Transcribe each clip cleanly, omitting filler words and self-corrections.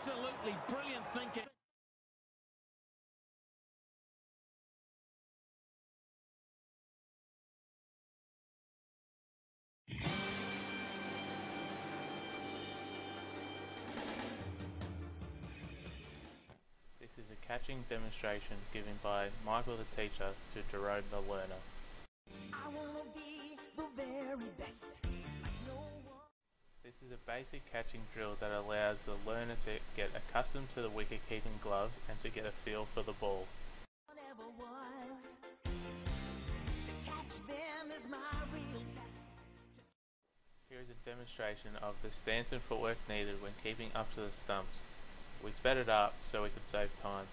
Absolutely brilliant thinking. This is a catching demonstration given by Michael the teacher to Jerome the learner. I wanna be the very best. This is a basic catching drill that allows the learner to get accustomed to the wicket-keeping gloves and to get a feel for the ball. Whatever was, to catch them is my real test. Here is a demonstration of the stance and footwork needed when keeping up to the stumps. We sped it up so we could save time.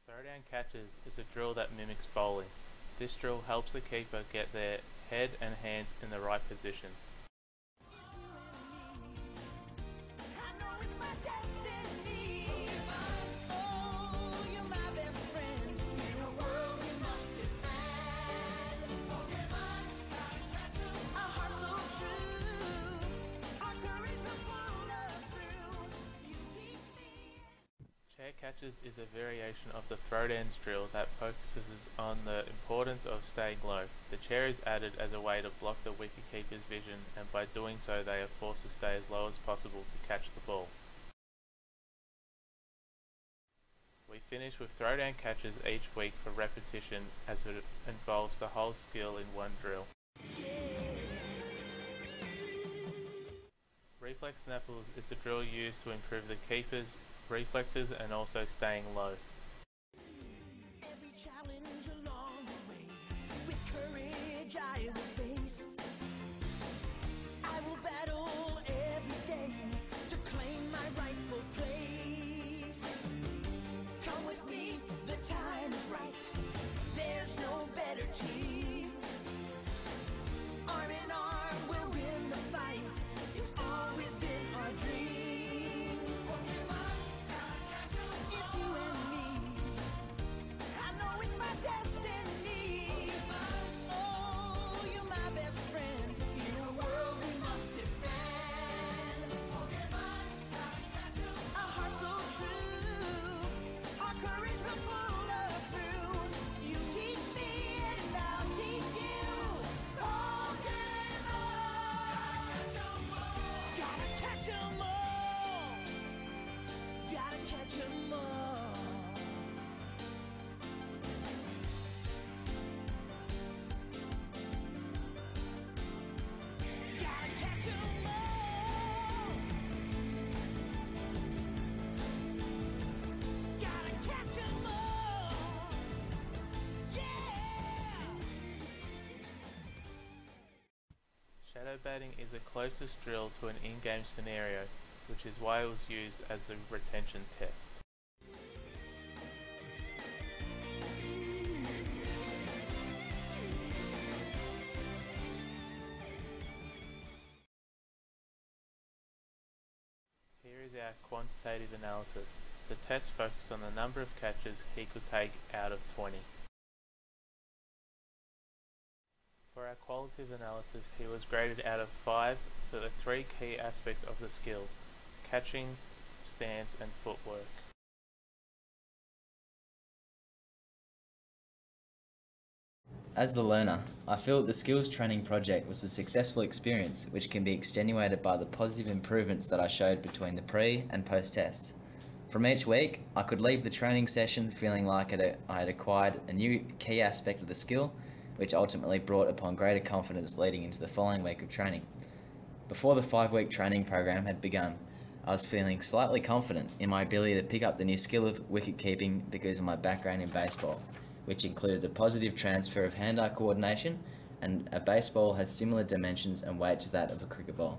Throwdown catches is a drill that mimics bowling. This drill helps the keeper get their head and hands in the right position. Chair catches is a variation of the throwdowns drill that focuses on the importance of staying low. The chair is added as a way to block the wicket-keeper's vision, and by doing so they are forced to stay as low as possible to catch the ball. We finish with throwdown catches each week for repetition, as it involves the whole skill in one drill. Reflex snaffles is a drill used to improve the keeper's reflexes and also staying low. Every challenge along the way, with courage I will face. I will battle every day to claim my rightful place. Come with me, the time is right. There's no better team. Arm in arm, we'll win the fight. It's always been our dream. It's you and me. I know it's my destiny. Oh, you're my best friend. In a world we must defend. Our hearts so true. Our courage will pull us through. You teach me and I'll teach you. Gotta catch 'em all. Gotta catch 'em all. Gotta catch 'em all. Gotta catch 'em all. Yeah. Shadow batting is the closest drill to an in-game scenario, which is why it was used as the retention test. Here is our quantitative analysis. The test focused on the number of catches he could take out of 20. For our qualitative analysis, he was graded out of 5 for the 3 key aspects of the skill: catching, stance and footwork. As the learner, I feel that the skills training project was a successful experience which can be extenuated by the positive improvements that I showed between the pre and post tests. From each week, I could leave the training session feeling like I had acquired a new key aspect of the skill, which ultimately brought upon greater confidence leading into the following week of training. Before the 5-week training program had begun, I was feeling slightly confident in my ability to pick up the new skill of wicket keeping because of my background in baseball, which included a positive transfer of hand-eye coordination, and a baseball has similar dimensions and weight to that of a cricket ball.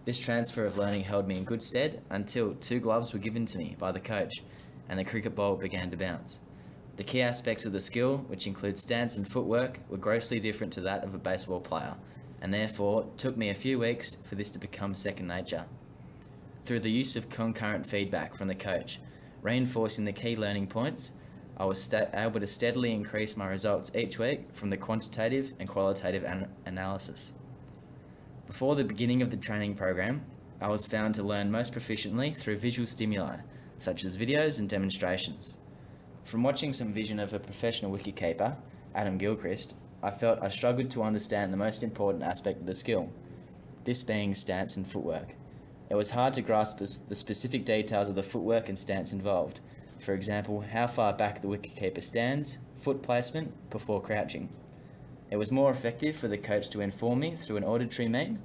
This transfer of learning held me in good stead until 2 gloves were given to me by the coach and the cricket ball began to bounce. The key aspects of the skill, which include stance and footwork, were grossly different to that of a baseball player, and therefore it took me a few weeks for this to become second nature. Through the use of concurrent feedback from the coach, reinforcing the key learning points, I was able to steadily increase my results each week from the quantitative and qualitative analysis. Before the beginning of the training program, I was found to learn most proficiently through visual stimuli, such as videos and demonstrations. From watching some vision of a professional wicket-keeper, Adam Gilchrist, I felt I struggled to understand the most important aspect of the skill, this being stance and footwork. It was hard to grasp the specific details of the footwork and stance involved. For example, how far back the wicketkeeper stands, foot placement, before crouching. It was more effective for the coach to inform me through an auditory mean,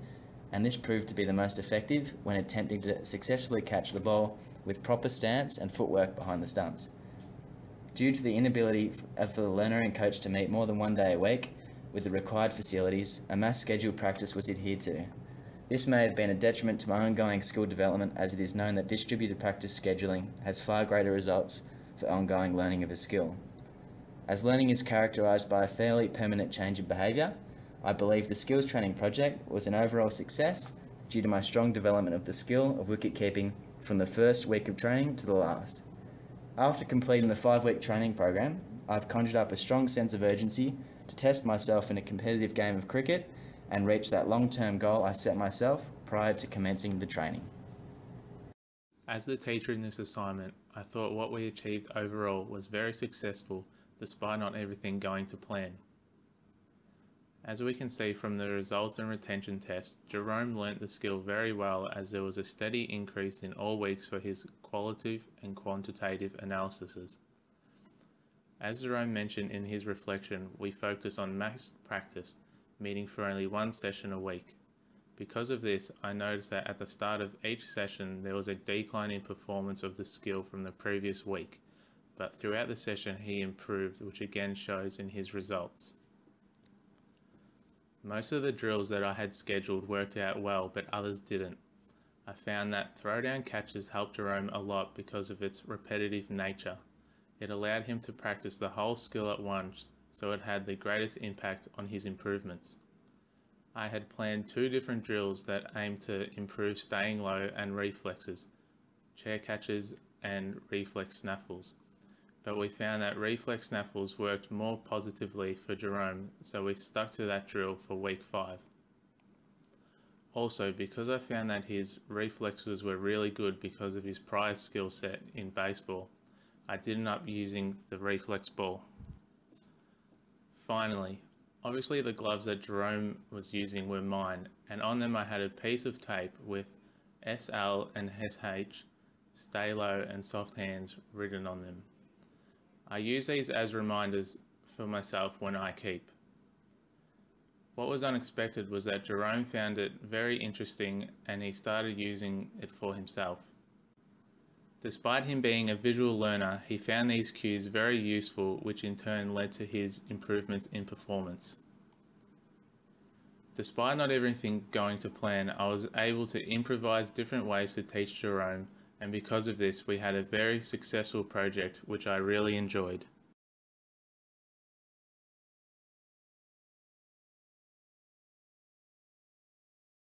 and this proved to be the most effective when attempting to successfully catch the ball with proper stance and footwork behind the stumps. Due to the inability for the learner and coach to meet more than one day a week with the required facilities, a mass scheduled practice was adhered to. This may have been a detriment to my ongoing skill development, as it is known that distributed practice scheduling has far greater results for ongoing learning of a skill. As learning is characterised by a fairly permanent change in behaviour, I believe the skills training project was an overall success due to my strong development of the skill of wicket keeping from the first week of training to the last. After completing the 5-week training program, I've conjured up a strong sense of urgency to test myself in a competitive game of cricket and reach that long-term goal I set myself prior to commencing the training. As the teacher in this assignment, I thought what we achieved overall was very successful despite not everything going to plan. As we can see from the results and retention test, Jerome learnt the skill very well, as there was a steady increase in all weeks for his qualitative and quantitative analyses. As Jerome mentioned in his reflection, we focus on mass practice, meeting for only one session a week. Because of this, I noticed that at the start of each session there was a decline in performance of the skill from the previous week, but throughout the session he improved, which again shows in his results. Most of the drills that I had scheduled worked out well, but others didn't. I found that throwdown catches helped Jerome a lot because of its repetitive nature. It allowed him to practice the whole skill at once, so it had the greatest impact on his improvements. I had planned 2 different drills that aimed to improve staying low and reflexes, chair catches and reflex snaffles, but we found that reflex snaffles worked more positively for Jerome, so we stuck to that drill for week 5. Also, because I found that his reflexes were really good because of his prior skill set in baseball, I did end up using the reflex ball. Finally, obviously the gloves that Jerome was using were mine, and on them I had a piece of tape with SL and SH, stay low and soft hands written on them. I use these as reminders for myself when I keep. What was unexpected was that Jerome found it very interesting and he started using it for himself. Despite him being a visual learner, he found these cues very useful, which in turn led to his improvements in performance. Despite not everything going to plan, I was able to improvise different ways to teach Jerome, and because of this we had a very successful project which I really enjoyed.